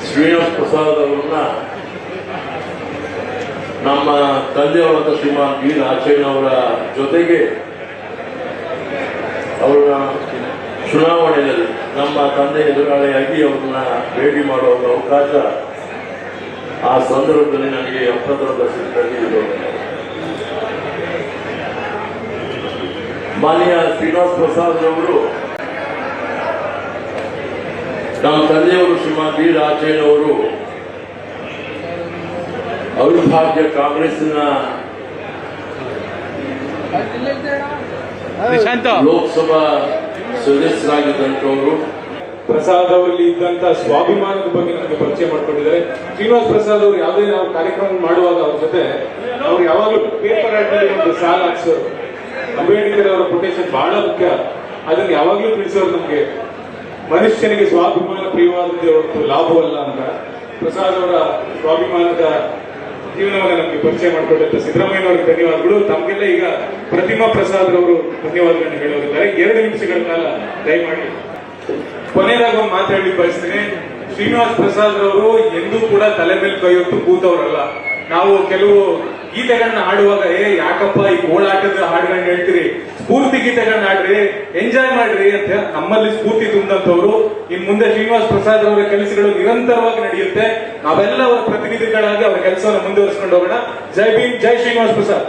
ಶ್ರೀನಿವಾಸ್ ಪ್ರಸಾದ್ ಅವರನ್ನ ನಮ್ಮ ತಂದೆಯವರಾದ ಶ್ರೀಮಾನ್ ಬಿ ರಾಚಯ್ಯನವರ ಜೊತೆಗೆ ಅವರ ಚುನಾವಣೆಯಲ್ಲಿ ನಮ್ಮ ತಂದೆ ಎದುರಾಳಿಯಾಗಿ ಅವ್ರನ್ನ ಭೇಟಿ ಮಾಡುವ ಅವಕಾಶ ಆ ಸಂದರ್ಭದಲ್ಲಿ ನನಗೆ 70ರ ದಶಕದಲ್ಲಿ ಇದು. ಮಾನ್ಯ ಶ್ರೀನಿವಾಸ್ ಪ್ರಸಾದ್ ಅವರು ನಮ್ಮ ತಂದೆಯವರು ಶ್ರೀಮಾನ್ ಬಿ ರಾಚಯ್ಯನವರು ಅವಿಭಾಜ್ಯ ಕಾಂಗ್ರೆಸ್ನ ಲೋಕಸಭಾ ಸದಸ್ಯರಾಗಿದ್ದಂಥವರು. ಪ್ರಸಾದ್ ಅವರಲ್ಲಿ ಇದ್ದಂತ ಸ್ವಾಭಿಮಾನದ ಬಗ್ಗೆ ನಮಗೆ ಪರಿಚಯ ಮಾಡ್ಕೊಂಡಿದ್ದಾರೆ. ಶ್ರೀನಿವಾಸ್ ಪ್ರಸಾದ್ ಅವರು ಯಾವುದೇ ನಾವು ಕಾರ್ಯಕ್ರಮ ಮಾಡುವಾಗ ಅವ್ರ ಜೊತೆ ಅವ್ರು ಯಾವಾಗಲೂ ಪೇಪರ್ ಆಡ್ನಲ್ಲಿ ಒಂದು ಸಾಲ ಹಾಕ್ಸೋರು. ಅಂಬೇಡ್ಕರ್ ಅವರ ಪ್ರೊಟೆಕ್ಷನ್ ಬಹಳ ಮುಖ್ಯ, ಅದನ್ನು ಯಾವಾಗಲೂ ತಿಳಿಸೋರು. ನಮಗೆ ಮನುಷ್ಯನಿಗೆ ಸ್ವಾಭಿಮಾನ ಪ್ರಿಯವಾದದ್ದು ಹೊರತು ಲಾಭವಲ್ಲ ಅಂತ ಪ್ರಸಾದ್ ಅವರ ಸ್ವಾಭಿಮಾನದ ಜೀವನವನ್ನು ನಮಗೆ ಪರಿಚಯ ಮಾಡಿಕೊಟ್ಟಂತ ಸಿದ್ದರಾಮಯ್ಯನವರಿಗೆ ಧನ್ಯವಾದಗಳು. ತಮಗೆಲ್ಲ ಈಗ ಪ್ರತಿಮಾ ಪ್ರಸಾದ್ ಅವರು ಧನ್ಯವಾದಗಳನ್ನು ಹೇಳೋರಿದ್ದಾರೆ. 2 ನಿಮಿಷಗಳ ಕಾಲ ದಯಮಾಡಿ. ಕೊನೆಯದಾಗ ಒಂದು ಮಾತಾಡಿ ಬಯಸ್ತೇನೆ. ಶ್ರೀನಿವಾಸ್ ಪ್ರಸಾದ್ ಅವರು ಎಂದೂ ಕೂಡ ತಲೆ ಮೇಲೆ ಕೈ ಹೊತ್ತು ಕೂತವರಲ್ಲ. ನಾವು ಕೆಲವು ಗೀತೆಗಳನ್ನ ಹಾಡುವಾಗ ಯಾಕಪ್ಪ ಈ ಗೋಳಾಟದ ಹಾಡುಗಳನ್ನ ಹೇಳ್ತೀರಿ, ಸ್ಫೂರ್ತಿ ಗೀತೆಗಳನ್ನ ಹಾಡ್ರಿ, ಎಂಜಾಯ್ ಮಾಡ್ರಿ ಅಂತ ನಮ್ಮಲ್ಲಿ ಸ್ಫೂರ್ತಿ ತುಂಬಿದಂತವ್ರು. ಇನ್ ಮುಂದೆ ಶ್ರೀನಿವಾಸ್ ಪ್ರಸಾದ್ ಅವರ ಕೆಲಸಗಳು ನಿರಂತರವಾಗಿ ನಡೆಯುತ್ತೆ. ನಾವೆಲ್ಲ ಅವರ ಪ್ರತಿನಿಧಿಗಳಾಗಿ ಅವರ ಕೆಲಸವನ್ನು ಮುಂದುವರಿಸಿಕೊಂಡು ಹೋಗೋಣ. ಜೈ ಭೀಮ್, ಜೈ ಶ್ರೀನಿವಾಸ್ ಪ್ರಸಾದ್.